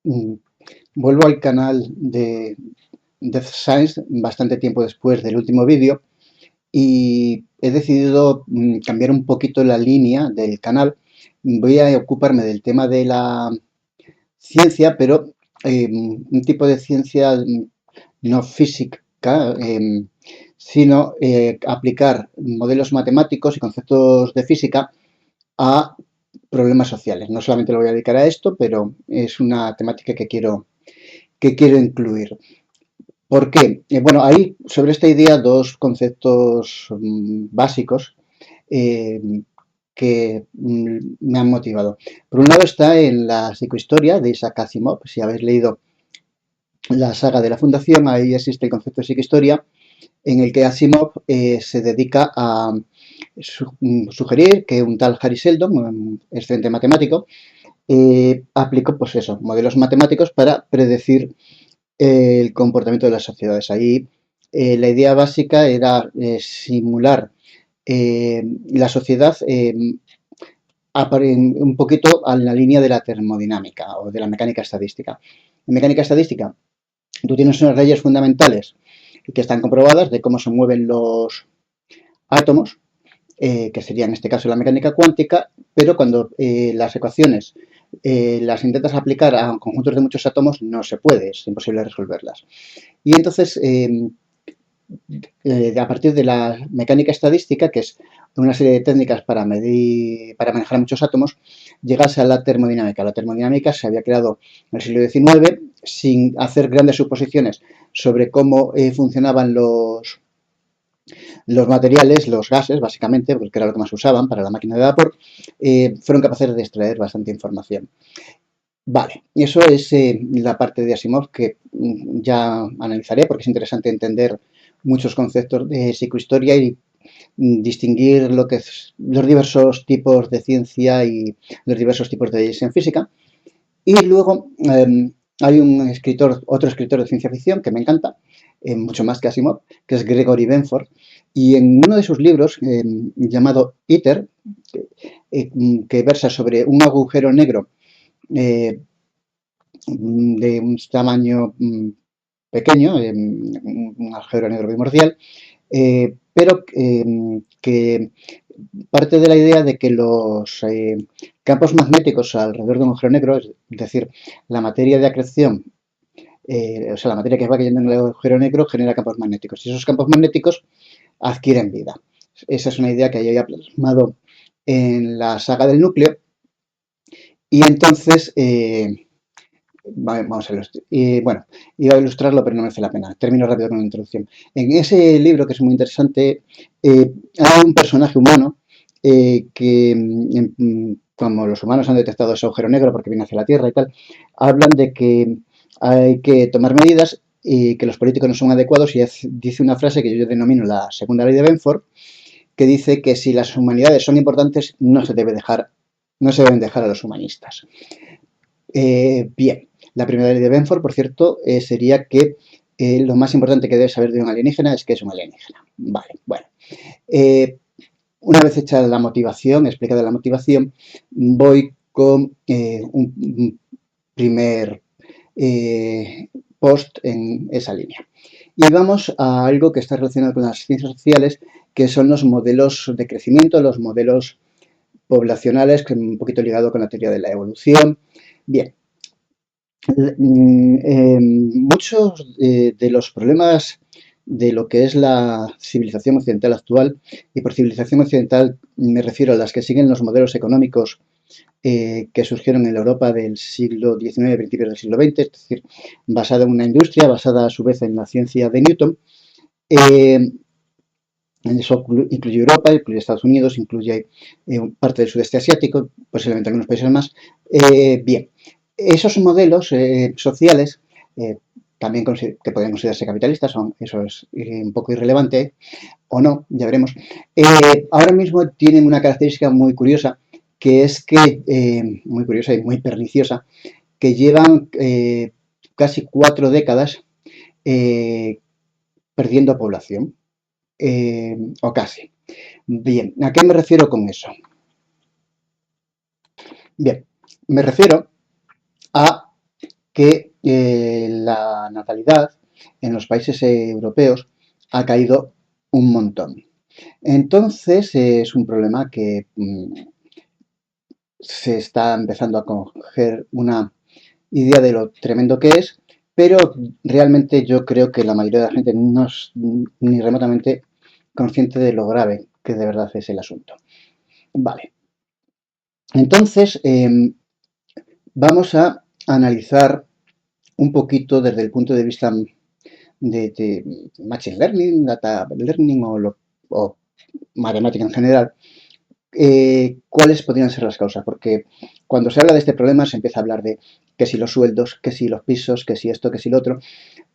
mm, vuelvo al canal de Death Science bastante tiempo después del último vídeo y he decidido cambiar un poquito la línea del canal. Voy a ocuparme del tema de la ciencia, pero un tipo de ciencia no física, sino aplicar modelos matemáticos y conceptos de física a problemas sociales. No solamente lo voy a dedicar a esto, pero es una temática que quiero incluir. ¿Por qué? Bueno, hay sobre esta idea dos conceptos básicos eh, que me han motivado. Por un lado está en la psicohistoria de Isaac Asimov. Si habéis leído la saga de la Fundación, ahí existe el concepto de psicohistoria en el que Asimov se dedica a sugerir que un tal Harry Seldon, un excelente matemático, aplicó pues eso, modelos matemáticos para predecir el comportamiento de las sociedades. Ahí la idea básica era simular la sociedad un poquito a la línea de la termodinámica o de la mecánica estadística. En mecánica estadística, tú tienes unas leyes fundamentales que están comprobadas de cómo se mueven los átomos, que sería en este caso la mecánica cuántica, pero cuando las ecuaciones las intentas aplicar a conjuntos de muchos átomos, no se puede, es imposible resolverlas. Y entonces, a partir de la mecánica estadística, que es una serie de técnicas para medir, para manejar muchos átomos, llegas a la termodinámica. La termodinámica se había creado en el siglo XIX sin hacer grandes suposiciones sobre cómo funcionaban los materiales, los gases, básicamente, porque era lo que más usaban para la máquina de vapor, fueron capaces de extraer bastante información. Vale, eso es la parte de Asimov que ya analizaré porque es interesante entender muchos conceptos de psicohistoria y distinguir lo que es los diversos tipos de ciencia y los diversos tipos de leyes en física. Y luego hay un escritor, otro escritor de ciencia ficción que me encanta, mucho más que Asimov, que es Gregory Benford, y en uno de sus libros llamado ITER, que versa sobre un agujero negro de un tamaño pequeño, un agujero negro primordial, pero que parte de la idea de que los campos magnéticos alrededor de un agujero negro, es decir, la materia de acreción, o sea, la materia que va cayendo en el agujero negro genera campos magnéticos y esos campos magnéticos adquieren vida. Esa es una idea que había plasmado en la saga del núcleo y entonces vamos a ilustrar. Y bueno, iba a ilustrarlo, pero no merece la pena. Termino rápido con la introducción. En ese libro, que es muy interesante, hay un personaje humano que, como los humanos han detectado ese agujero negro porque viene hacia la Tierra y tal, hablan de que hay que tomar medidas y que los políticos no son adecuados y dice una frase que yo denomino la segunda ley de Benford, que dice que si las humanidades son importantes no se deben dejar a los humanistas. Bien, la primera ley de Benford, por cierto, sería que lo más importante que debes saber de un alienígena es que es un alienígena. Vale, bueno. Una vez hecha la motivación, explicada la motivación, voy con un primer post en esa línea. Y vamos a algo que está relacionado con las ciencias sociales, que son los modelos de crecimiento, los modelos poblacionales, que es un poquito ligado con la teoría de la evolución. Bien, muchos de los problemas de lo que es la civilización occidental actual, y por civilización occidental me refiero a las que siguen los modelos económicos que surgieron en la Europa del siglo XIX, principios del siglo XX, es decir, basada en una industria, basada a su vez en la ciencia de Newton. Eso incluye Europa, incluye Estados Unidos, incluye parte del sudeste asiático, posiblemente algunos países más. Bien, esos modelos sociales, también que pueden considerarse capitalistas, eso es un poco irrelevante, o no, ya veremos. Ahora mismo tienen una característica muy curiosa, que es que, muy curiosa y muy perniciosa, que llevan casi 4 décadas perdiendo población, o casi. Bien, ¿a qué me refiero con eso? Bien, me refiero a que natalidad en los países europeos ha caído un montón. Entonces es un problema que se está empezando a coger una idea de lo tremendo que es, pero realmente yo creo que la mayoría de la gente no es ni remotamente consciente de lo grave que de verdad es el asunto. Vale, entonces vamos a analizar un poquito desde el punto de vista de Machine Learning, Data Learning o matemática en general, cuáles podrían ser las causas, porque cuando se habla de este problema se empieza a hablar de que si los sueldos, que si los pisos, que si esto, que si lo otro,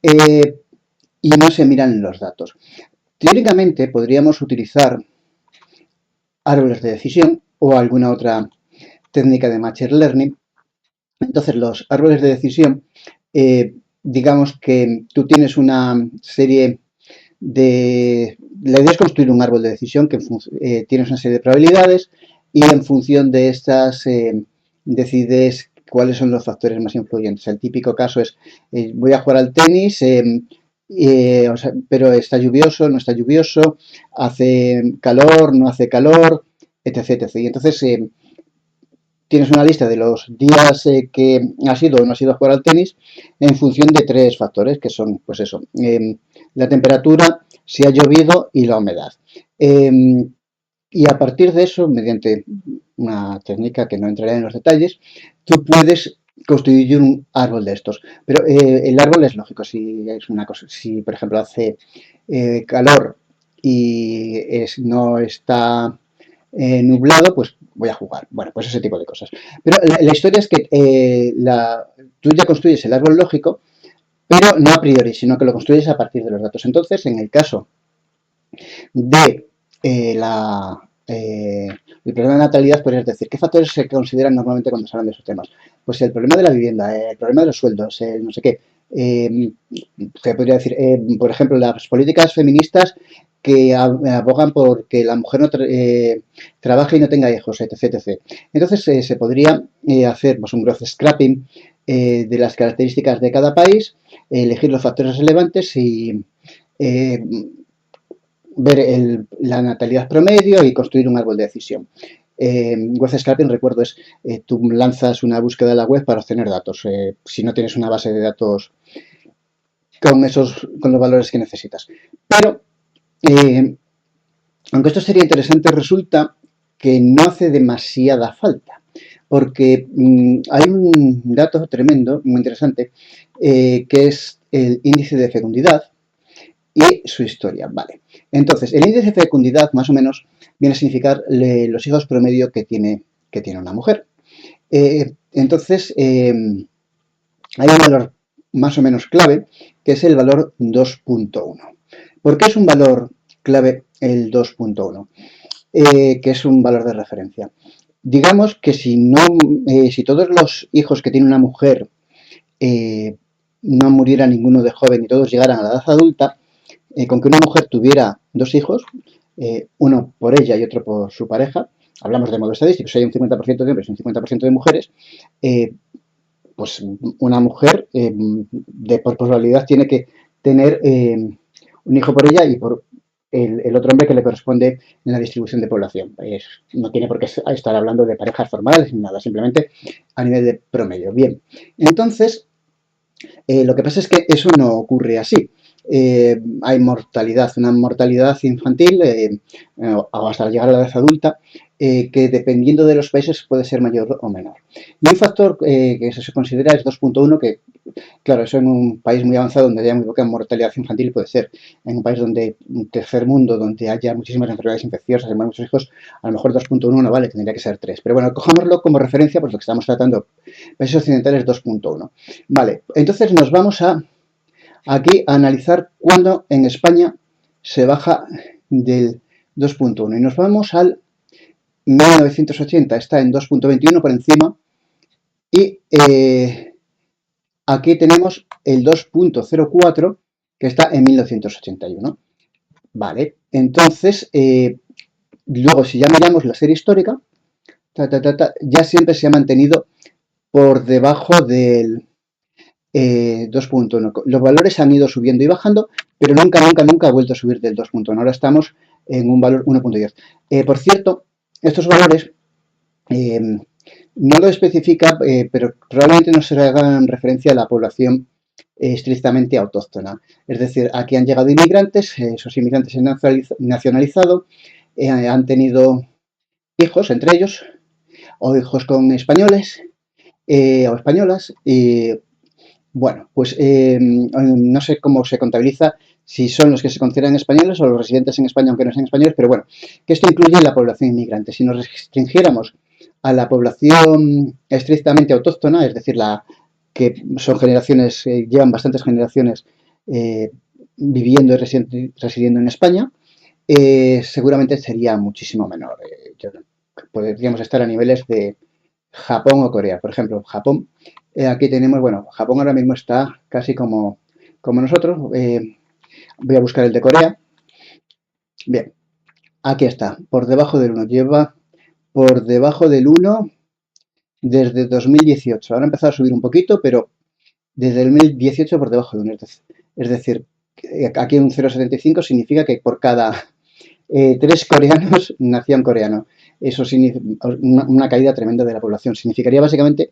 y no se miran los datos. Teóricamente podríamos utilizar árboles de decisión o alguna otra técnica de Machine Learning. Entonces los árboles de decisión, digamos que tú tienes una serie de... La idea es construir un árbol de decisión que tienes una serie de probabilidades y en función de estas decides cuáles son los factores más influyentes. El típico caso es, voy a jugar al tenis, o sea, pero está lluvioso, no está lluvioso, hace calor, no hace calor, etc. etc. Y entonces tienes una lista de los días que has ido o no has ido a jugar al tenis en función de tres factores, que son, pues eso, la temperatura, si ha llovido y la humedad. Y a partir de eso, mediante una técnica que no entraré en los detalles, tú puedes construir un árbol de estos. Pero el árbol es lógico, si es una cosa, si por ejemplo hace calor y no está nublado, pues voy a jugar. Bueno, pues ese tipo de cosas. Pero la historia es que tú ya construyes el árbol lógico, pero no a priori, sino que lo construyes a partir de los datos. Entonces, en el caso de el problema de natalidad, podrías decir, ¿qué factores se consideran normalmente cuando se hablan de esos temas? Pues el problema de la vivienda, el problema de los sueldos, no sé qué. Se podría decir, por ejemplo, las políticas feministas que abogan por que la mujer no trabaje y no tenga hijos, etc. etc. Entonces se podría hacer pues, un growth scrapping de las características de cada país, elegir los factores relevantes y ver la natalidad promedio y construir un árbol de decisión. Growth scrapping, recuerdo, es tú lanzas una búsqueda en la web para obtener datos. Si no tienes una base de datos con los valores que necesitas. Pero, aunque esto sería interesante, resulta que no hace demasiada falta. Porque hay un dato tremendo, muy interesante, que es el índice de fecundidad y su historia. Vale. Entonces, el índice de fecundidad, más o menos, viene a significar los hijos promedio que tiene una mujer. Entonces, hay un valor más o menos clave, que es el valor 2.1. ¿Por qué es un valor clave el 2.1? Que es un valor de referencia. Digamos que si todos los hijos que tiene una mujer no muriera ninguno de joven y todos llegaran a la edad adulta, con que una mujer tuviera dos hijos, uno por ella y otro por su pareja, hablamos de modo estadístico, si hay un 50% de hombres y un 50% de mujeres, pues una mujer por probabilidad tiene que tener un hijo por ella y por el otro hombre que le corresponde en la distribución de población. No tiene por qué estar hablando de parejas formales ni nada, simplemente a nivel de promedio. Bien, entonces, lo que pasa es que eso no ocurre así. Hay una mortalidad infantil hasta llegar a la edad adulta que dependiendo de los países puede ser mayor o menor. Y un factor que se considera es 2.1, que claro, eso en un país muy avanzado donde haya muy poca mortalidad infantil puede ser. En un país un tercer mundo, donde haya muchísimas enfermedades infecciosas y muchos hijos, a lo mejor 2.1 no vale, tendría que ser 3. Pero bueno, cojámoslo como referencia, pues lo que estamos tratando, países occidentales 2.1. Vale, entonces nos vamos aquí a analizar cuándo en España se baja del 2.1 y nos vamos al 1980, está en 2.21 por encima y aquí tenemos el 2.04 que está en 1981. Vale, entonces luego si ya miramos la serie histórica, ya siempre se ha mantenido por debajo del 2.1. Los valores han ido subiendo y bajando, pero nunca, nunca, nunca ha vuelto a subir del 2.1. Ahora estamos en un valor 1.10. Por cierto, estos valores no lo especifica, pero probablemente no se hagan referencia a la población estrictamente autóctona. Es decir, aquí han llegado inmigrantes, esos inmigrantes se han nacionalizado, han tenido hijos entre ellos, o hijos con españoles o españolas, y bueno, pues no sé cómo se contabiliza, si son los que se consideran españoles o los residentes en España, aunque no sean españoles, pero bueno, que esto incluye la población inmigrante. Si nos restringiéramos a la población estrictamente autóctona, es decir, la que son generaciones, llevan bastantes generaciones viviendo y residiendo en España, seguramente sería muchísimo menor. Podríamos estar a niveles de Japón o Corea. Por ejemplo, Japón, aquí tenemos, bueno, Japón ahora mismo está casi como nosotros. Voy a buscar el de Corea. Bien, aquí está, por debajo del 1. Lleva por debajo del 1 desde 2018. Ahora ha empezado a subir un poquito, pero desde el 2018 por debajo de 1. Es decir, aquí un 0,75 significa que por cada 3 coreanos nació un coreano. Eso significa una caída tremenda de la población. Significaría básicamente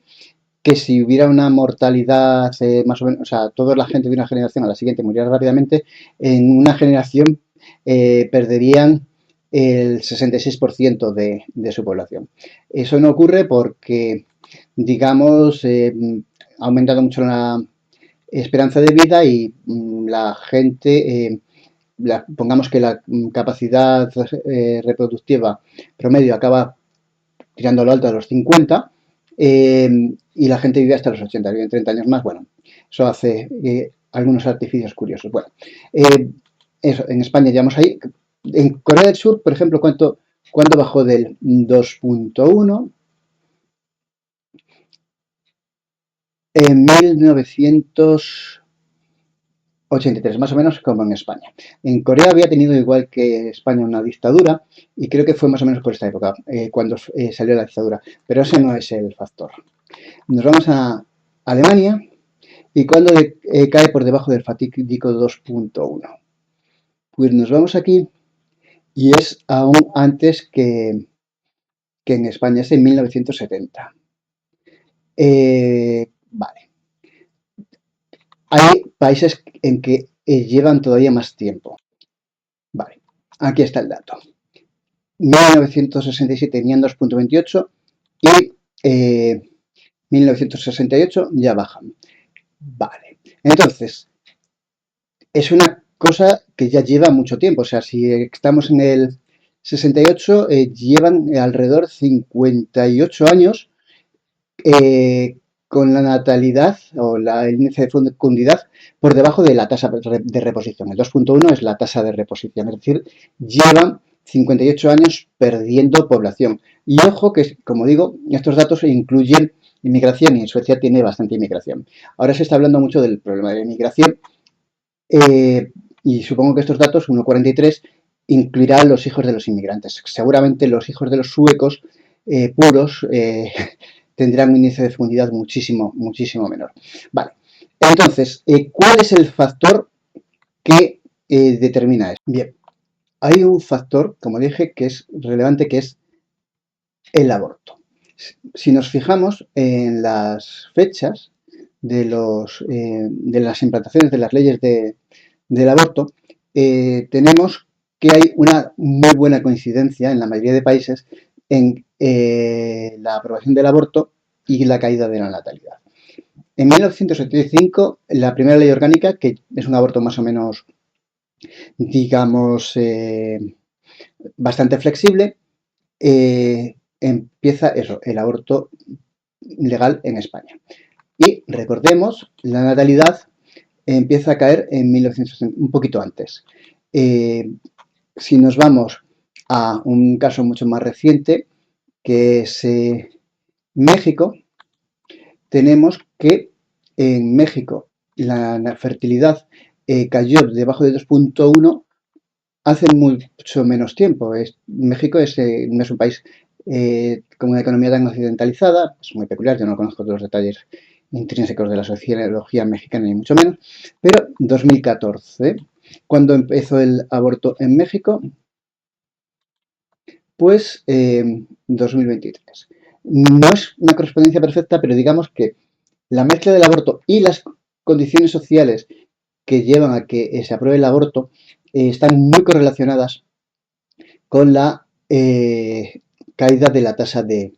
que si hubiera una mortalidad más o menos, o sea, toda la gente de una generación a la siguiente muriera rápidamente, en una generación perderían el 66% de su población. Eso no ocurre porque, digamos, ha aumentado mucho la esperanza de vida y la gente, pongamos que la capacidad reproductiva promedio acaba tirando lo alto a los 50, y la gente vive hasta los 80, viven 30 años más. Bueno, eso hace algunos artificios curiosos. Bueno, eso, en España llevamos ahí. En Corea del Sur, por ejemplo, ¿cuánto bajó del 2.1? En 1983, más o menos como en España. En Corea había tenido, igual que España, una dictadura, y creo que fue más o menos por esta época, cuando salió la dictadura. Pero ese no es el factor. Nos vamos a Alemania, y cuando cae por debajo del fatídico 2.1. Pues nos vamos aquí, y es aún antes que en España, es en 1970. Vale. Hay países en que llevan todavía más tiempo. Vale, aquí está el dato. 1967 tenían 2.28 y 1968 ya bajan. Vale, entonces, es una cosa que ya lleva mucho tiempo. O sea, si estamos en el 68, llevan alrededor de 58 años con la natalidad o el índice de fecundidad por debajo de la tasa de reposición. El 2.1 es la tasa de reposición, es decir, llevan 58 años perdiendo población. Y ojo que, como digo, estos datos incluyen inmigración y en Suecia tiene bastante inmigración. Ahora se está hablando mucho del problema de la inmigración y supongo que estos datos, 1,43, incluirán los hijos de los inmigrantes. Seguramente los hijos de los suecos puros tendrán un índice de fecundidad muchísimo, muchísimo menor. Vale, entonces, ¿cuál es el factor que determina esto? Bien, hay un factor, como dije, que es relevante, que es el aborto. Si nos fijamos en las fechas de las implantaciones de las leyes del aborto, tenemos que hay una muy buena coincidencia en la mayoría de países en la aprobación del aborto y la caída de la natalidad. En 1975, la primera ley orgánica, que es un aborto más o menos, digamos, bastante flexible, empieza eso, el aborto legal en España. Y recordemos, la natalidad empieza a caer en 1960, un poquito antes. Si nos vamos a un caso mucho más reciente, que es México, tenemos que en México la fertilidad cayó debajo de 2.1 hace mucho menos tiempo. México no es un país con una economía tan occidentalizada, es muy peculiar, yo no conozco todos los detalles intrínsecos de la sociología mexicana ni mucho menos, pero 2014, cuando empezó el aborto en México, pues 2023. No es una correspondencia perfecta, pero digamos que la mezcla del aborto y las condiciones sociales que llevan a que se apruebe el aborto están muy correlacionadas con la caída de la tasa de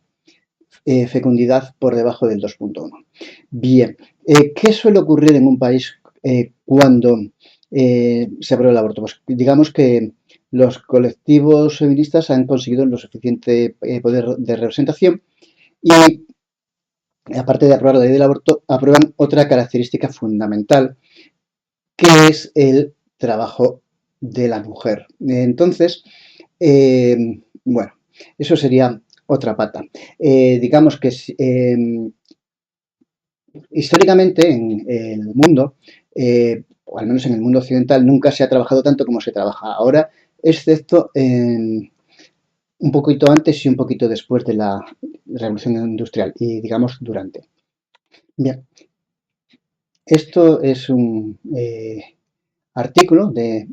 fecundidad por debajo del 2.1. Bien, ¿qué suele ocurrir en un país cuando se aprueba el aborto? Pues digamos que los colectivos feministas han conseguido lo suficiente poder de representación y, aparte de aprobar la ley del aborto, aprueban otra característica fundamental, que es el trabajo de la mujer. Entonces, bueno, eso sería otra pata. Digamos que históricamente en el mundo, o al menos en el mundo occidental, nunca se ha trabajado tanto como se trabaja ahora, excepto un poquito antes y un poquito después de la revolución industrial y, digamos, durante. Bien, esto es un artículo de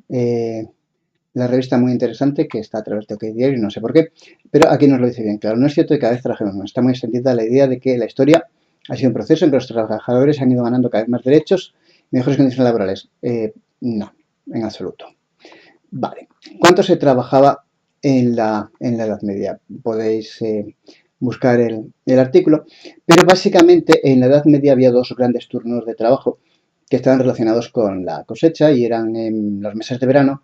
la revista muy interesante que está a través de OK Diario, no sé por qué, pero aquí nos lo dice bien claro. No es cierto que cada vez trabajemos más. Está muy extendida la idea de que la historia ha sido un proceso en que los trabajadores han ido ganando cada vez más derechos y mejores condiciones laborales. No, en absoluto. Vale. ¿Cuánto se trabajaba en la Edad Media? Podéis buscar el artículo, pero básicamente en la Edad Media había dos grandes turnos de trabajo que estaban relacionados con la cosecha y eran en los meses de verano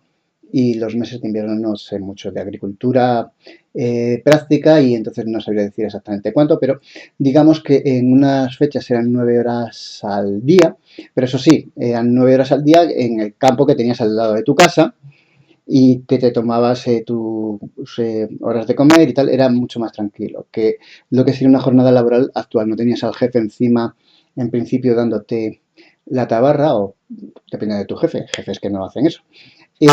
y los meses de invierno. No sé mucho de agricultura práctica y entonces no sabría decir exactamente cuánto, pero digamos que en unas fechas eran 9 horas al día, pero eso sí, eran 9 horas al día en el campo que tenías al lado de tu casa y que te tomabas tus horas de comer y tal, era mucho más tranquilo que lo que sería una jornada laboral actual. No tenías al jefe encima, en principio, dándote la tabarra, o depende de tu jefe, jefes que no hacen eso. Y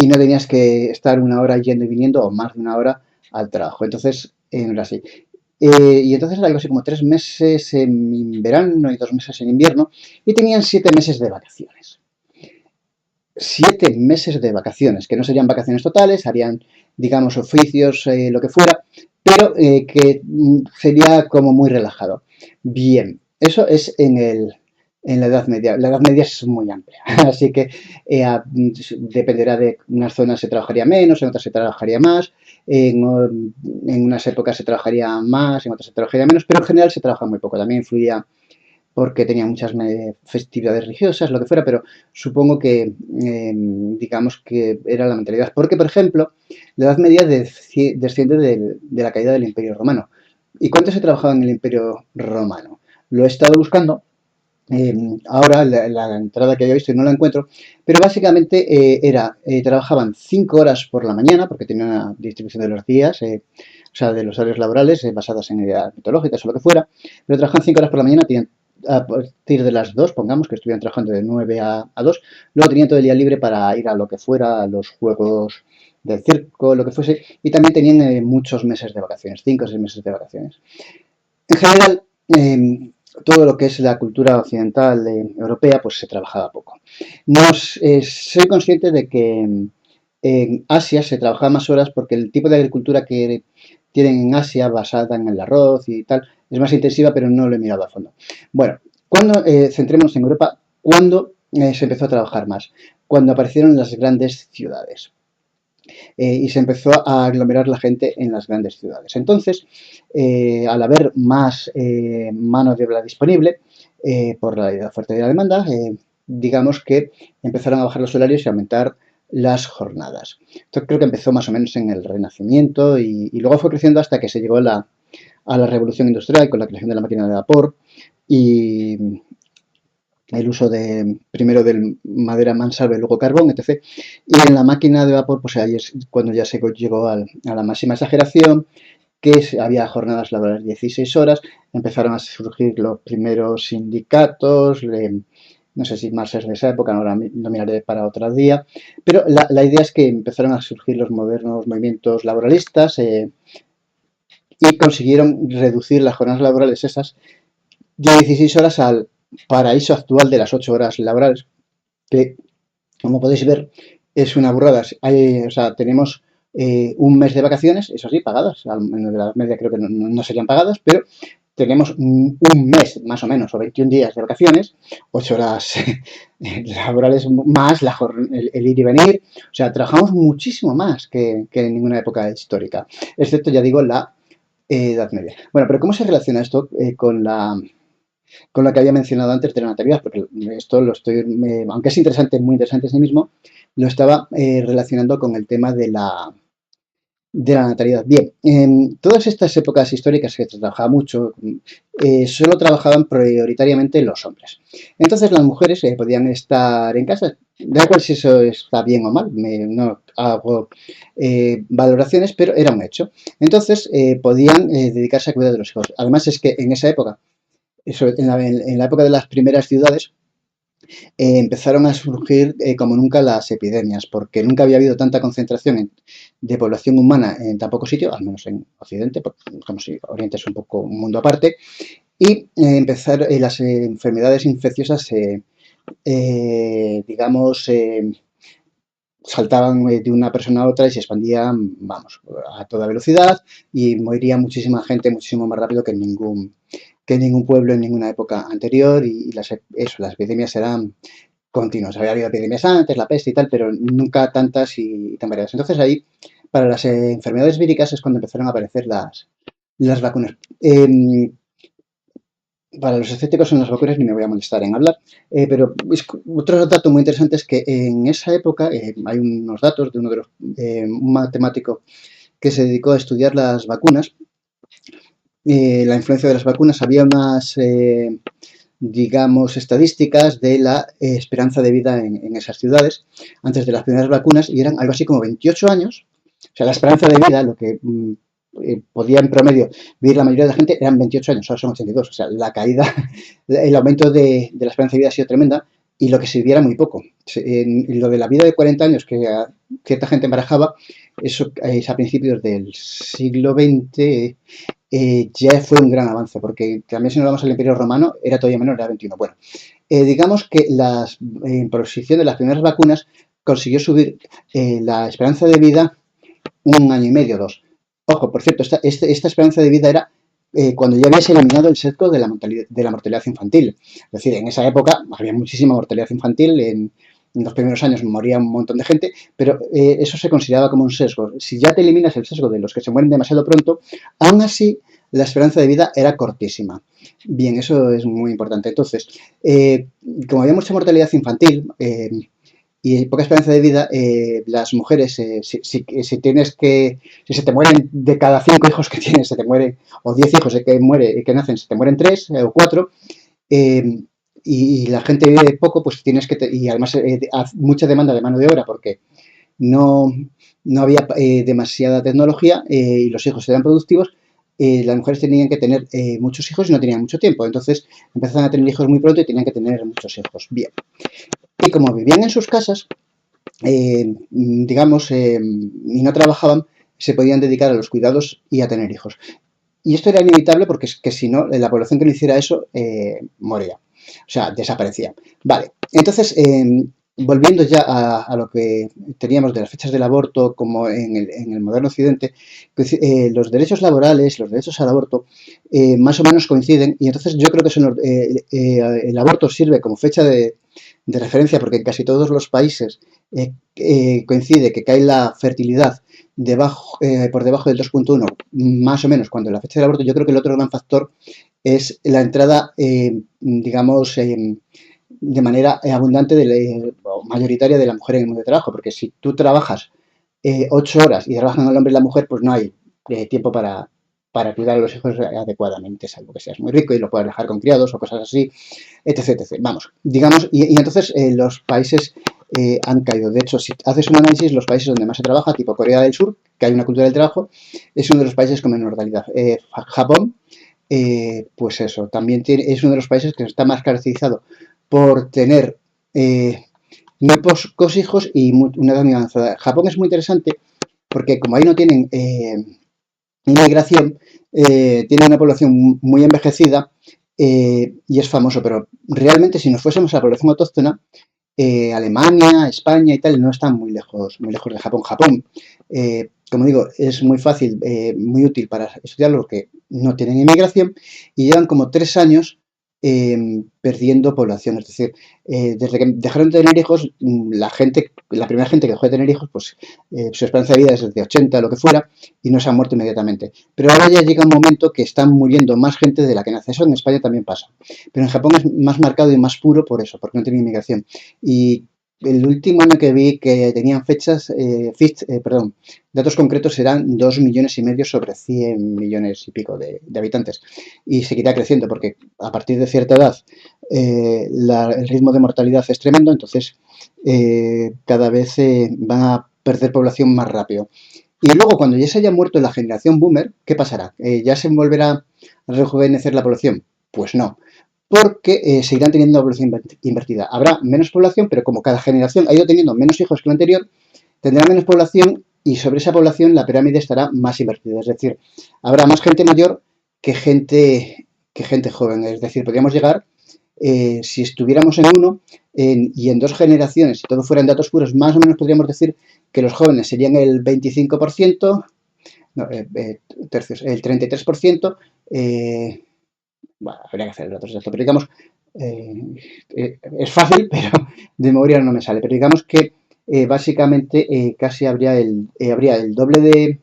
no tenías que estar una hora yendo y viniendo o más de una hora al trabajo. Entonces, no era así. Y entonces algo así como 3 meses en verano y 2 meses en invierno, y tenían 7 meses de vacaciones. 7 meses de vacaciones, que no serían vacaciones totales, harían, digamos, oficios, lo que fuera, pero que sería como muy relajado. Bien, eso es en la Edad Media. La Edad Media es muy amplia, así que dependerá de unas zonas se trabajaría menos, en otras se trabajaría más, en unas épocas se trabajaría más, en otras se trabajaría menos, pero en general se trabaja muy poco. También influía porque tenía muchas festividades religiosas, lo que fuera, pero supongo que, digamos que era la mentalidad. Porque, por ejemplo, la Edad Media desciende de la caída del Imperio Romano. ¿Y cuánto se trabajaba en el Imperio Romano? Lo he estado buscando. Ahora la entrada que había visto y no la encuentro, pero básicamente trabajaban 5 horas por la mañana, porque tenían una distribución de los días, o sea, de los horarios laborales basadas en ideas mitológicas o lo que fuera, pero trabajaban 5 horas por la mañana, tenían a partir de las 2, pongamos que estuvieran trabajando de 9 a 2, luego tenían todo el día libre para ir a lo que fuera, a los juegos del circo, lo que fuese, y también tenían muchos meses de vacaciones, 5 o 6 meses de vacaciones. En general, todo lo que es la cultura occidental europea, pues se trabajaba poco. Soy consciente de que en Asia se trabajaba más horas porque el tipo de agricultura que tienen en Asia, basada en el arroz y tal, es más intensiva, pero no lo he mirado a fondo. Bueno, centrémonos en Europa, ¿cuándo se empezó a trabajar más? Cuando aparecieron las grandes ciudades. Y se empezó a aglomerar la gente en las grandes ciudades. Entonces, al haber más mano de obra disponible, por la oferta y la demanda, digamos que empezaron a bajar los salarios y aumentar las jornadas. Esto creo que empezó más o menos en el Renacimiento y luego fue creciendo hasta que se llegó a la Revolución Industrial con la creación de la máquina de vapor y el uso primero de madera mansalva y luego carbón, etc. Y en la máquina de vapor, pues ahí es cuando ya se llegó a la máxima exageración, que había jornadas laborales de 16 horas, empezaron a surgir los primeros sindicatos, no sé si más es de esa época, ahora lo miraré para otro día, pero la idea es que empezaron a surgir los modernos movimientos laboralistas y consiguieron reducir las jornadas laborales esas 16 horas al paraíso actual de las 8 horas laborales, que, como podéis ver, es una burrada. O sea, tenemos un mes de vacaciones, eso sí, pagadas. Al menos de la media creo que no serían pagadas, pero tenemos un mes más o menos, o 21 días de vacaciones, 8 horas laborales más, el ir y venir. O sea, trabajamos muchísimo más que en ninguna época histórica, excepto, ya digo, la Edad Media. Bueno, pero ¿cómo se relaciona esto con la que había mencionado antes de la natalidad? Porque esto lo estoy, aunque es interesante, muy interesante en sí mismo, lo estaba relacionando con el tema de la natalidad. Bien, en todas estas épocas históricas que se trabajaba mucho, solo trabajaban prioritariamente los hombres. Entonces las mujeres podían estar en casa, da igual si eso está bien o mal, no hago valoraciones, pero era un hecho. Entonces podían dedicarse a cuidar de los hijos. Además es que en esa época, en la época de las primeras ciudades, empezaron a surgir como nunca las epidemias, porque nunca había habido tanta concentración de población humana en tan poco sitio, al menos en Occidente, como si Oriente es un poco un mundo aparte, y empezaron las enfermedades infecciosas, digamos, saltaban de una persona a otra y se expandían, vamos, a toda velocidad y moriría muchísima gente muchísimo más rápido que en ningún pueblo en ninguna época anterior y las epidemias eran continuos. Había habido epidemias antes, la peste y tal, pero nunca tantas y tan variadas. Entonces ahí, para las enfermedades víricas es cuando empezaron a aparecer las vacunas. Para los escépticos en las vacunas ni me voy a molestar en hablar, pero otro dato muy interesante es que en esa época hay unos datos de un matemático que se dedicó a estudiar las vacunas, la influencia de las vacunas. Había unas digamos, estadísticas de la esperanza de vida en esas ciudades antes de las primeras vacunas y eran algo así como 28 años. O sea, la esperanza de vida, lo que podía en promedio vivir la mayoría de la gente, eran 28 años, ahora son 82. O sea, la caída, el aumento de la esperanza de vida ha sido tremenda y lo que se viviera muy poco. En lo de la vida de 40 años que cierta gente barajaba, eso es a principios del siglo XX, ya fue un gran avance, porque también si nos vamos al Imperio Romano era todavía menor, era 21. Bueno, digamos que la imposición de las primeras vacunas consiguió subir la esperanza de vida un año y medio, dos. Ojo, por cierto, esta esperanza de vida era cuando ya habías eliminado el sesgo de la mortalidad infantil. Es decir, en esa época había muchísima mortalidad infantil, en los primeros años moría un montón de gente, pero eso se consideraba como un sesgo. Si ya te eliminas el sesgo de los que se mueren demasiado pronto, aún así la esperanza de vida era cortísima. Bien, eso es muy importante. Entonces, como había mucha mortalidad infantil y poca esperanza de vida, las mujeres, si se te mueren de cada 5 hijos que tienes, se te muere, o 10 hijos que nacen, se te mueren 3 o 4, eh, y la gente vive poco, pues tienes y además mucha demanda de mano de obra porque no, no había demasiada tecnología y los hijos eran productivos, las mujeres tenían que tener muchos hijos y no tenían mucho tiempo. Entonces empezaron a tener hijos muy pronto y tenían que tener muchos hijos. Bien. Y como vivían en sus casas, digamos, y no trabajaban, se podían dedicar a los cuidados y a tener hijos. Y esto era inevitable porque es que si no, la población que no hiciera eso moría. O sea, desaparecía. Vale, entonces, volviendo ya a lo que teníamos de las fechas del aborto, como en el moderno occidente, pues, los derechos laborales, los derechos al aborto, más o menos coinciden, y entonces yo creo que el aborto sirve como fecha de referencia porque en casi todos los países coincide que cae la fertilidad por debajo del 2,1 más o menos cuando la fecha del aborto. Yo creo que el otro gran factor es la entrada, digamos, de manera abundante o mayoritaria de la mujer en el mundo de trabajo, porque si tú trabajas 8 horas y trabajan el hombre y la mujer, pues no hay tiempo para cuidar a los hijos adecuadamente, salvo que seas muy rico y lo puedas dejar con criados o cosas así, etc. etc. Vamos, digamos, y entonces los países han caído. De hecho, si haces un análisis, los países donde más se trabaja, tipo Corea del Sur, que hay una cultura del trabajo, es uno de los países con menor mortalidad. Japón, pues eso, también es uno de los países que está más caracterizado por tener muy pocos hijos y una edad muy avanzada. Japón es muy interesante porque como ahí no tienen inmigración, tiene una población muy envejecida y es famoso, pero realmente si nos fuésemos a la población autóctona, Alemania, España y tal, no están muy lejos de Japón. Japón, como digo, es muy fácil, muy útil para estudiar los que no tienen inmigración y llevan como 3 años perdiendo población. Es decir, desde que dejaron de tener hijos, la primera gente que dejó de tener hijos, pues su esperanza de vida es de 80 o lo que fuera y no se han muerto inmediatamente. Pero ahora ya llega un momento que están muriendo más gente de la que nace. Eso en España también pasa. Pero en Japón es más marcado y más puro por eso, porque no tiene inmigración. Y el último año que vi que tenían perdón, datos concretos eran 2,5 millones sobre 100 millones y pico de habitantes. Y seguirá creciendo porque a partir de cierta edad el ritmo de mortalidad es tremendo, entonces cada vez van a perder población más rápido. Y luego, cuando ya se haya muerto la generación boomer, ¿qué pasará? ¿Ya se volverá a rejuvenecer la población? Pues no, porque seguirán teniendo población invertida. Habrá menos población, pero como cada generación ha ido teniendo menos hijos que la anterior, tendrá menos población y sobre esa población la pirámide estará más invertida. Es decir, habrá más gente mayor que gente joven. Es decir, podríamos llegar, si estuviéramos en uno y en 2 generaciones, si todo fueran datos puros, más o menos podríamos decir que los jóvenes serían el 25%, no, tercios, el 33%, bueno, habría que hacer el otro datos, pero digamos, es fácil, pero de memoria no me sale, pero digamos que básicamente casi habría el doble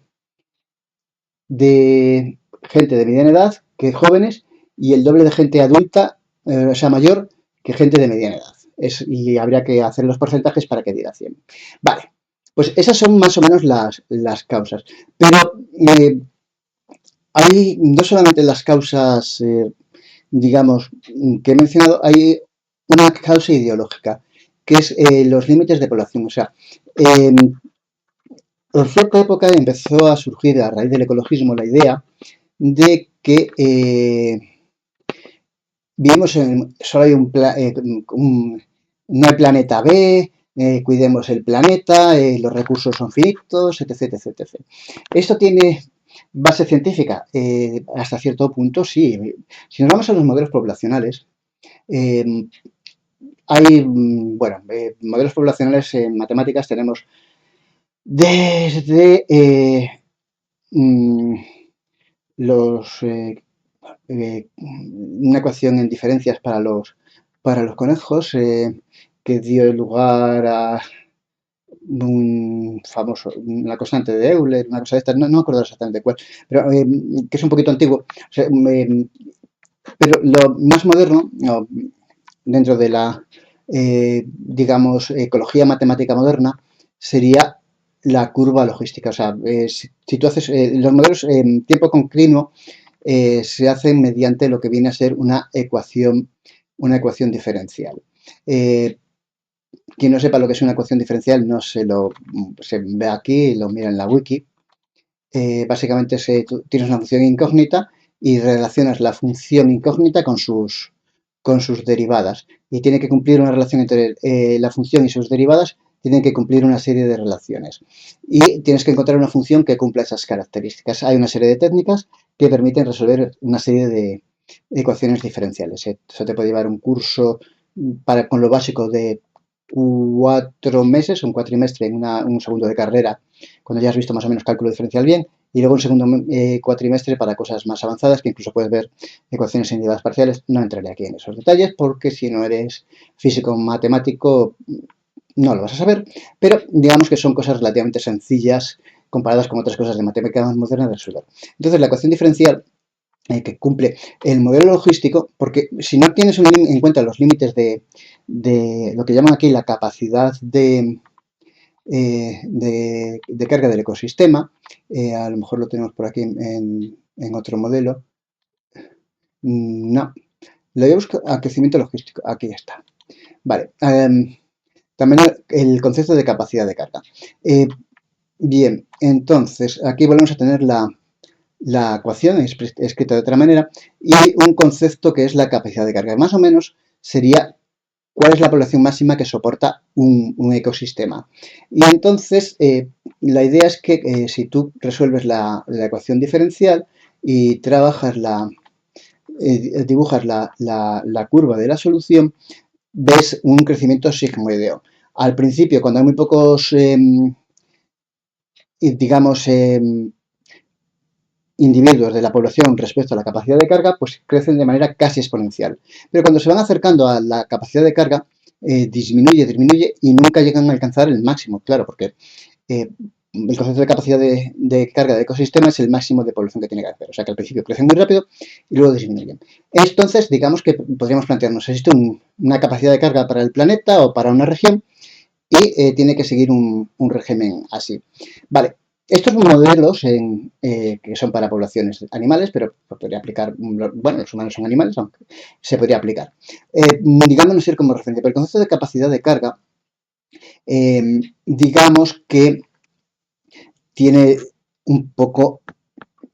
de gente de mediana edad que jóvenes y el doble de gente adulta, o sea, mayor, que gente de mediana edad. Y habría que hacer los porcentajes para que diera 100. Vale, pues esas son más o menos las causas. Pero hay no solamente las causas, digamos, que he mencionado, hay una causa ideológica, que es los límites de población. O sea, en cierta época empezó a surgir a raíz del ecologismo la idea de que vivimos solo hay no hay planeta B, cuidemos el planeta, los recursos son finitos, etc, etc, etc. Esto tiene base científica, hasta cierto punto sí. Si nos vamos a los modelos poblacionales, eh, hay, bueno, modelos poblacionales en matemáticas tenemos desde mm, los una ecuación en diferencias para los conejos que dio lugar a un famoso, una constante de Euler, una cosa de estas, no me acuerdo exactamente cuál, pero que es un poquito antiguo. O sea, pero lo más moderno, no, dentro de la, digamos, ecología matemática moderna, sería la curva logística. O sea, si tú haces los modelos en tiempo continuo, se hacen mediante lo que viene a ser una ecuación diferencial. Quien no sepa lo que es una ecuación diferencial, no se ve aquí, lo mira en la wiki. Básicamente tú tienes una función incógnita y relacionas la función incógnita con sus derivadas. Y tiene que cumplir una relación entre la función y sus derivadas, tienen que cumplir una serie de relaciones. Y tienes que encontrar una función que cumpla esas características. Hay una serie de técnicas que permiten resolver una serie de ecuaciones diferenciales. Eso te puede llevar un curso con lo básico de 4 meses, un cuatrimestre en un segundo de carrera, cuando ya has visto más o menos cálculo diferencial bien, y luego un segundo cuatrimestre para cosas más avanzadas, que incluso puedes ver ecuaciones en derivadas parciales. No entraré aquí en esos detalles, porque si no eres físico matemático, no lo vas a saber, pero digamos que son cosas relativamente sencillas comparadas con otras cosas de matemática más moderna de resolver. Entonces, la ecuación diferencial que cumple el modelo logístico, porque si no tienes en cuenta los límites de lo que llaman aquí la capacidad de carga del ecosistema, a lo mejor lo tenemos por aquí en otro modelo, no, lo voy a buscar a crecimiento logístico, aquí está. Vale, también el concepto de capacidad de carga. Bien, entonces aquí volvemos a tener la ecuación escrita de otra manera y un concepto que es la capacidad de carga. Más o menos sería cuál es la población máxima que soporta un ecosistema. Y entonces la idea es que si tú resuelves la ecuación diferencial y trabajas dibujas la curva de la solución, ves un crecimiento sigmoideo. Al principio, cuando hay muy pocos, digamos, individuos de la población respecto a la capacidad de carga, pues crecen de manera casi exponencial. Pero cuando se van acercando a la capacidad de carga, disminuye y nunca llegan a alcanzar el máximo, claro, porque el concepto de capacidad de carga de ecosistema es el máximo de población que tiene que hacer. O sea que al principio crecen muy rápido y luego disminuyen. Entonces, digamos que podríamos plantearnos, existe una capacidad de carga para el planeta o para una región y tiene que seguir un régimen así. Vale, estos modelos que son para poblaciones animales, pero podría aplicar, bueno, los humanos son animales, aunque se podría aplicar. Digamos, no sirve como referencia, pero el concepto de capacidad de carga, digamos que tiene un poco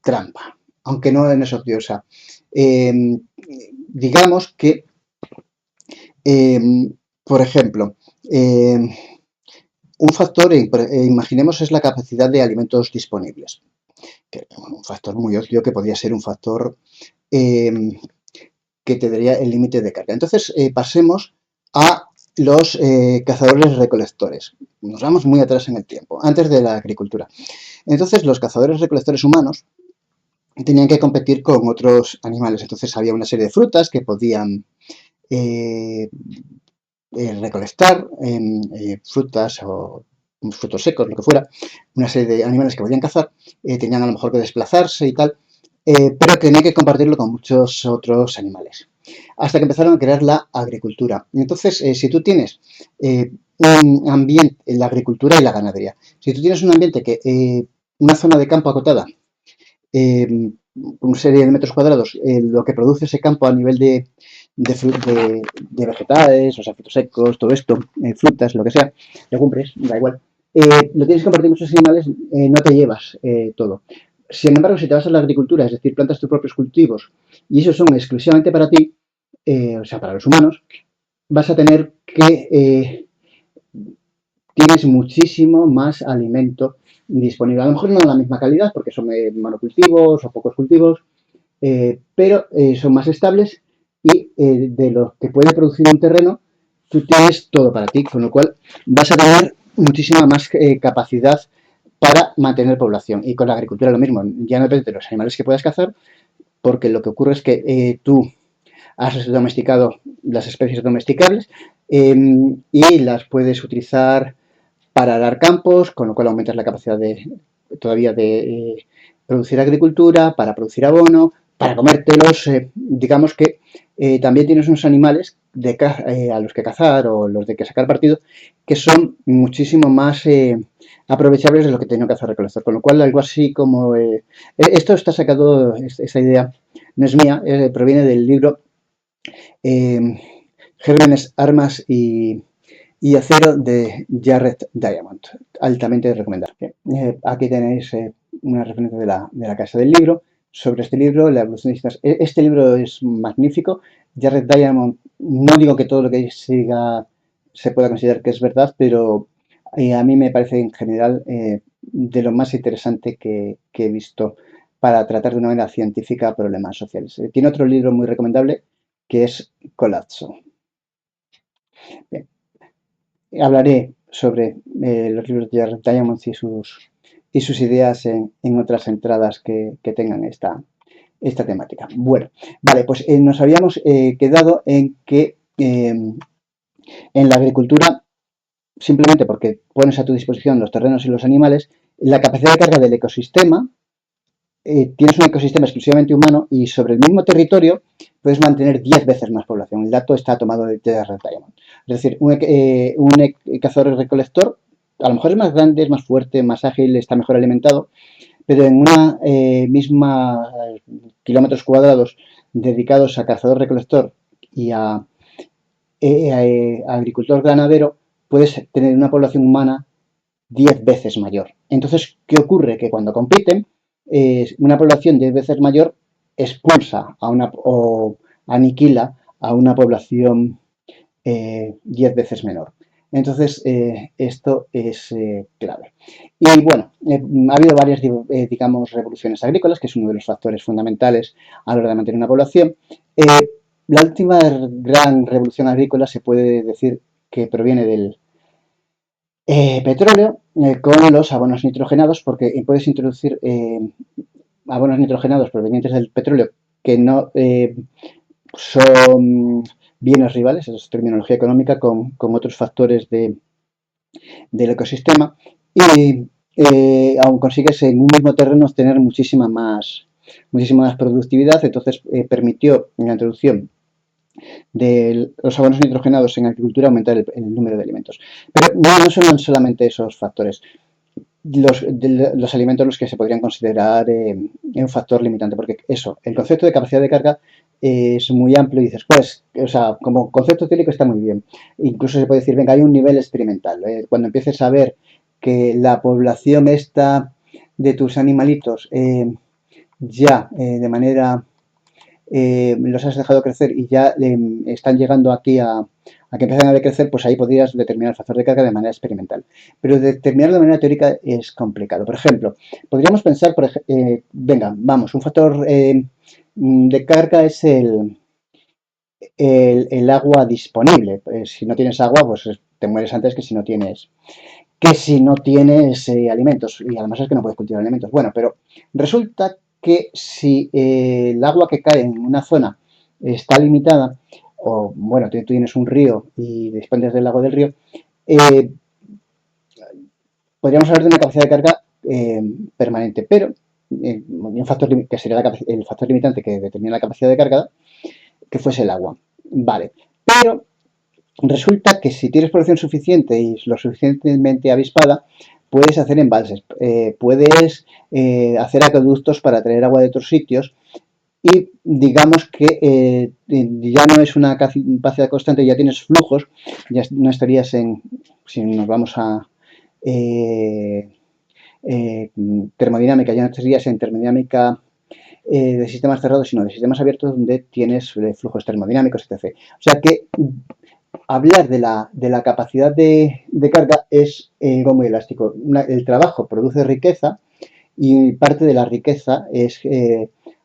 trampa, aunque no es odiosa. Digamos que, por ejemplo, un factor, imaginemos, es la capacidad de alimentos disponibles. Que, un factor muy obvio que podría ser un factor que te daría el límite de carga. Entonces, pasemos a los cazadores-recolectores. Nos vamos muy atrás en el tiempo, antes de la agricultura. Entonces, los cazadores-recolectores humanos tenían que competir con otros animales. Entonces, había una serie de frutas que podían recolectar, frutas o frutos secos, lo que fuera, una serie de animales que podían cazar, tenían a lo mejor que desplazarse y tal, pero tenían que compartirlo con muchos otros animales. Hasta que empezaron a crear la agricultura. Entonces, si tú tienes un ambiente, la agricultura y la ganadería, si tú tienes un ambiente que, una zona de campo acotada, una serie de metros cuadrados, lo que produce ese campo a nivel de vegetales, o sea, frutos secos, todo esto, frutas, lo que sea, legumbres, da igual, lo tienes que compartir con muchos animales, no te llevas todo. Sin embargo, si te vas a la agricultura, es decir, plantas tus propios cultivos y esos son exclusivamente para ti, o sea, para los humanos, vas a tener que tienes muchísimo más alimento disponible. A lo mejor no de la misma calidad porque son monocultivos o pocos cultivos, pero son más estables y de lo que puede producir un terreno, tú tienes todo para ti, con lo cual vas a tener muchísima más capacidad para mantener población. Y con la agricultura lo mismo, ya no depende de los animales que puedas cazar, porque lo que ocurre es que tú has domesticado las especies domesticables y las puedes utilizar para arar campos, con lo cual aumentas la capacidad todavía de producir agricultura, para producir abono, para comértelos. Digamos que también tienes unos animales a los que cazar o los de que sacar partido que son muchísimo más aprovechables de lo que tenía que hacer recolector. Con lo cual, algo así como... esto está sacado, esta idea no es mía, proviene del libro Gérmenes, Armas y Acero de Jared Diamond, altamente recomendable. Aquí tenéis una referencia de la casa del libro. Sobre este libro, la evolución digital. Este libro es magnífico. Jared Diamond, no digo que todo lo que siga se pueda considerar que es verdad, pero a mí me parece en general de lo más interesante que he visto para tratar de una manera científica problemas sociales. Tiene otro libro muy recomendable que es Colapso. Bien. Hablaré sobre los libros de Jared Diamond y sus ideas en otras entradas que tengan esta temática. Bueno, vale, pues nos habíamos quedado en que en la agricultura, simplemente porque pones a tu disposición los terrenos y los animales, la capacidad de carga del ecosistema, tienes un ecosistema exclusivamente humano y sobre el mismo territorio puedes mantener 10 veces más población. El dato está tomado de Jared Diamond. Es decir, un cazador-recolector a lo mejor es más grande, es más fuerte, más ágil, está mejor alimentado, pero en una misma kilómetros cuadrados dedicados a cazador-recolector y a agricultor ganadero, puedes tener una población humana 10 veces mayor. Entonces, ¿qué ocurre? Que cuando compiten, una población 10 veces mayor expulsa o aniquila a una población 10 veces menor. Entonces, esto es clave. Y bueno, ha habido varias, digamos, revoluciones agrícolas, que es uno de los factores fundamentales a la hora de mantener una población. La última gran revolución agrícola se puede decir que proviene del petróleo con los abonos nitrogenados, porque puedes introducir abonos nitrogenados provenientes del petróleo que no son bienes rivales, eso es terminología económica, con otros factores del ecosistema y aún consigues en un mismo terreno tener muchísima más productividad. Entonces permitió la introducción de los abonos nitrogenados en agricultura aumentar el número de alimentos. Pero no son solamente esos factores. Los alimentos los que se podrían considerar un factor limitante, porque eso, el concepto de capacidad de carga es muy amplio y dices, pues, o sea, como concepto teórico está muy bien. Incluso se puede decir, venga, hay un nivel experimental. Cuando empieces a ver que la población esta de tus animalitos ya de manera los has dejado crecer y ya están llegando aquí a que empiezan a decrecer, pues ahí podrías determinar el factor de carga de manera experimental. Pero determinarlo de manera teórica es complicado. Por ejemplo, podríamos pensar, venga, vamos, un factor de carga es el agua disponible. Si no tienes agua, pues te mueres antes que si no tienes alimentos, y además es que no puedes cultivar alimentos. Bueno, pero resulta que si el agua que cae en una zona está limitada, o bueno, tú tienes un río y dispones del agua del río, eh, podríamos hablar de una capacidad de carga permanente, pero un factor que sería el factor limitante que determina la capacidad de carga, que fuese el agua. Vale, pero resulta que si tienes población suficiente y lo suficientemente avispada, puedes hacer embalses, puedes hacer acueductos para traer agua de otros sitios y digamos que ya no es una capacidad constante, ya tienes flujos, ya no estarías si nos vamos a eh, termodinámica, ya no estarías en termodinámica de sistemas cerrados, sino de sistemas abiertos donde tienes flujos termodinámicos, etc. O sea que hablar de la capacidad de carga es algo muy elástico. El trabajo produce riqueza y parte de la riqueza es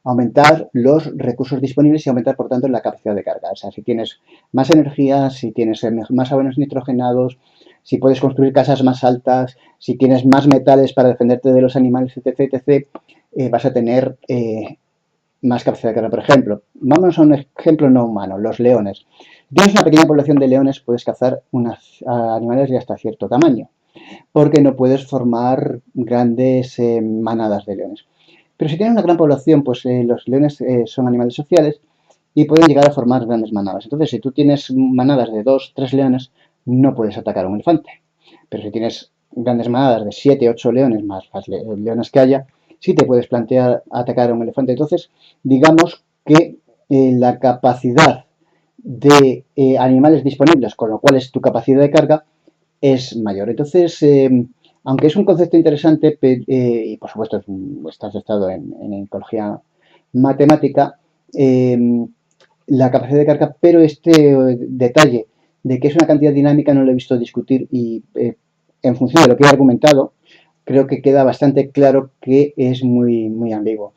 aumentar los recursos disponibles y aumentar, por tanto, la capacidad de carga. O sea, si tienes más energía, si tienes más abonos nitrogenados, si puedes construir casas más altas, si tienes más metales para defenderte de los animales, etc., etc., vas a tener más capacidad de carga. Por ejemplo, vamos a un ejemplo no humano, los leones. Si tienes una pequeña población de leones, puedes cazar animales de hasta cierto tamaño, porque no puedes formar grandes manadas de leones. Pero si tienes una gran población, pues los leones son animales sociales y pueden llegar a formar grandes manadas. Entonces, si tú tienes manadas de 2, 3 leones, no puedes atacar a un elefante. Pero si tienes grandes manadas de 7, 8 leones, más las leones que haya, sí te puedes plantear atacar a un elefante. Entonces, digamos que la capacidad de animales disponibles, con lo cual es tu capacidad de carga, es mayor. Entonces, aunque es un concepto interesante, y por supuesto estás estado en ecología matemática, la capacidad de carga, pero este detalle de que es una cantidad dinámica no lo he visto discutir y en función de lo que he argumentado, creo que queda bastante claro que es muy ambiguo.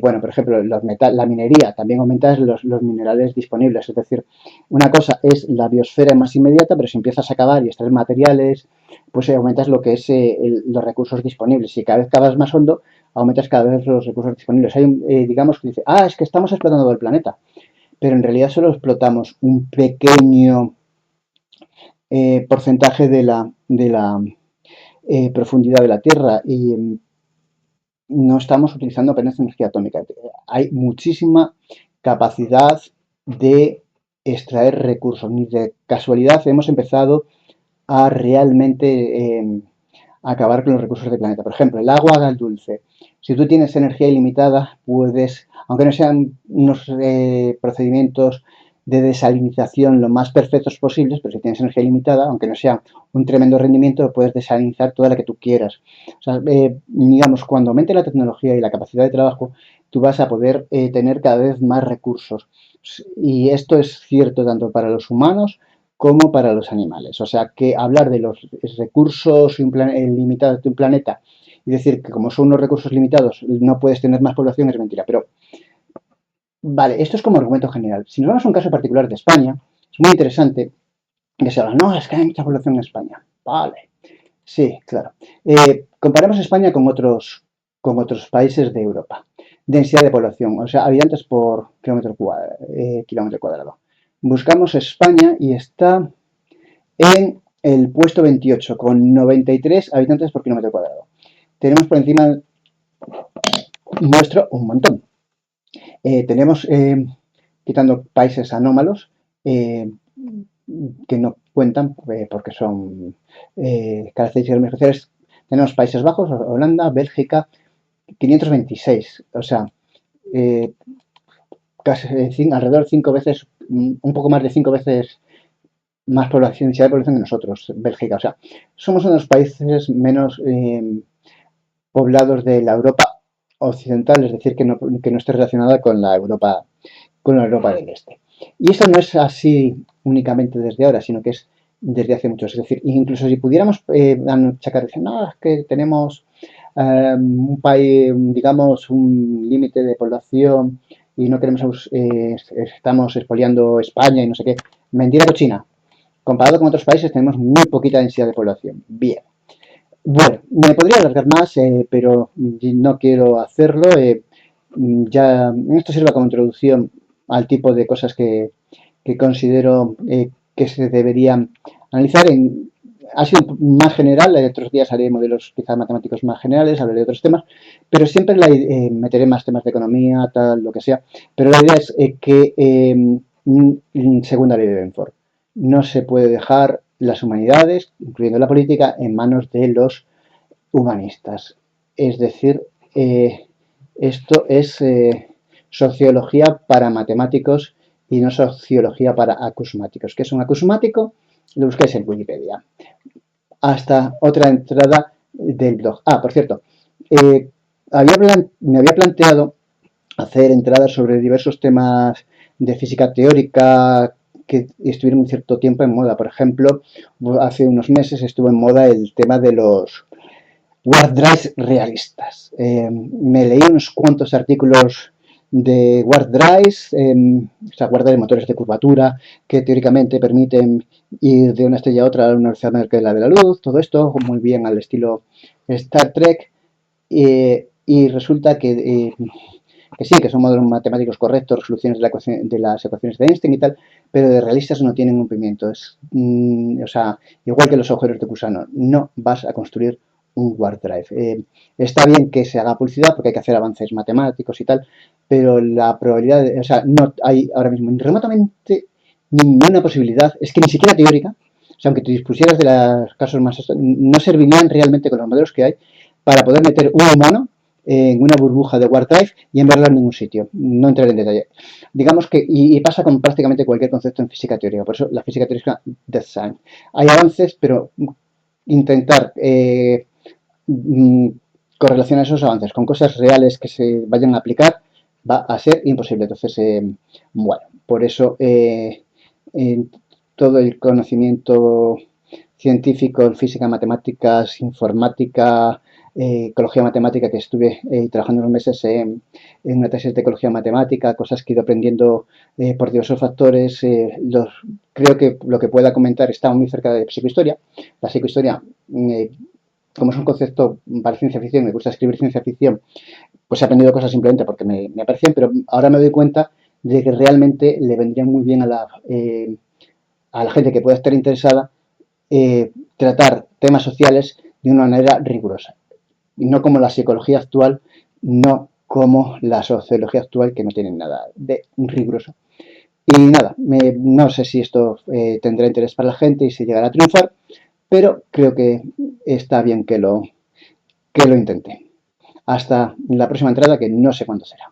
Bueno, por ejemplo, la minería también aumenta los minerales disponibles, es decir, una cosa es la biosfera más inmediata, pero si empiezas a cavar y extraer materiales, pues aumentas lo que es los recursos disponibles. Si cada vez cavas más hondo, aumentas cada vez los recursos disponibles. Hay digamos que dice, es que estamos explotando todo el planeta, pero en realidad solo explotamos un pequeño porcentaje de la profundidad de la Tierra y no estamos utilizando apenas energía atómica. Hay muchísima capacidad de extraer recursos. Ni de casualidad hemos empezado a realmente acabar con los recursos del planeta. Por ejemplo, el agua dulce. Si tú tienes energía ilimitada, puedes, aunque no sean unos procedimientos de desalinización lo más perfectos posibles, pero si tienes energía ilimitada, aunque no sea un tremendo rendimiento, puedes desalinizar toda la que tú quieras. O sea, digamos, cuando aumente la tecnología y la capacidad de trabajo, tú vas a poder tener cada vez más recursos. Y esto es cierto tanto para los humanos como para los animales. O sea, que hablar de los recursos limitados de un planeta y decir que como son unos recursos limitados no puedes tener más población es mentira. Pero, vale, esto es como argumento general. Si nos vamos a un caso particular de España, es muy interesante que se habla, no, es que hay mucha población en España. Vale, sí, claro. Comparemos España con otros países de Europa. Densidad de población, o sea, habitantes por kilómetro cuadrado. Buscamos España y está en el puesto 28, con 93 habitantes por kilómetro cuadrado. Tenemos por encima nuestro un montón. Tenemos, quitando países anómalos, que no cuentan porque son características muy especiales, tenemos Países Bajos, Holanda, Bélgica, 526, o sea, casi alrededor de 5 veces, un poco más de 5 veces más población, densidad de población que nosotros, Bélgica. O sea, somos uno de los países menos poblados de la Europa occidental, es decir, que no esté relacionada con la Europa del Este. Y eso no es así únicamente desde ahora, sino que es desde hace muchos. Es decir, incluso si pudiéramos achacar, decir, no, es que tenemos un país, digamos, un límite de población y no queremos, estamos expoliando España y no sé qué. Mentira cochina. Comparado con otros países tenemos muy poquita densidad de población. Bien. Bueno, me podría alargar más, pero no quiero hacerlo. Ya esto sirve como introducción al tipo de cosas que considero que se deberían analizar. Ha sido más general, otros días haré modelos quizás matemáticos más generales, hablaré de otros temas, pero siempre meteré más temas de economía, tal, lo que sea. Pero la idea es que, según la ley de Benford, no se puede dejar las humanidades, incluyendo la política, en manos de los humanistas. Es decir, esto es sociología para matemáticos y no sociología para acusmáticos. ¿Qué es un acusmático? Lo busquéis en Wikipedia. Hasta otra entrada del blog. Ah, por cierto, me había planteado hacer entradas sobre diversos temas de física teórica que estuvieron un cierto tiempo en moda. Por ejemplo, hace unos meses estuvo en moda el tema de los warp drives realistas. Me leí unos cuantos artículos de warp drives, o sea, warp de motores de curvatura que teóricamente permiten ir de una estrella a otra a una velocidad menor que la de la luz, todo esto muy bien al estilo Star Trek, y resulta que sí, que son modelos matemáticos correctos, resoluciones de las ecuaciones de Einstein y tal, pero de realistas no tienen un pimiento. O sea, igual que los agujeros de gusano, no vas a construir un warp drive. Está bien que se haga publicidad porque hay que hacer avances matemáticos y tal, pero la probabilidad, o sea, no hay ahora mismo ni remotamente ninguna posibilidad, es que ni siquiera teórica, o sea, aunque te dispusieras de los casos más, no servirían realmente con los modelos que hay para poder meter un humano en una burbuja de warp drive y enviarlo a ningún sitio. No entraré en detalle. Digamos que, y pasa con prácticamente cualquier concepto en física teórica, por eso la física teórica death sign. Hay avances, pero intentar correlacionar esos avances con cosas reales que se vayan a aplicar va a ser imposible. Entonces, bueno, por eso todo el conocimiento científico en física, matemáticas, informática, ecología matemática, que estuve trabajando unos meses en una tesis de ecología matemática, cosas que he ido aprendiendo por diversos factores. Creo que lo que pueda comentar está muy cerca de psicohistoria. La psicohistoria, como es un concepto para ciencia ficción, me gusta escribir ciencia ficción, pues he aprendido cosas simplemente porque me aparecían, pero ahora me doy cuenta de que realmente le vendría muy bien a la gente que pueda estar interesada tratar temas sociales de una manera rigurosa. Y no como la psicología actual, no como la sociología actual, que no tienen nada de riguroso. Y nada, no sé si esto tendrá interés para la gente y si llegará a triunfar, pero creo que está bien que lo intente. Hasta la próxima entrada, que no sé cuándo será.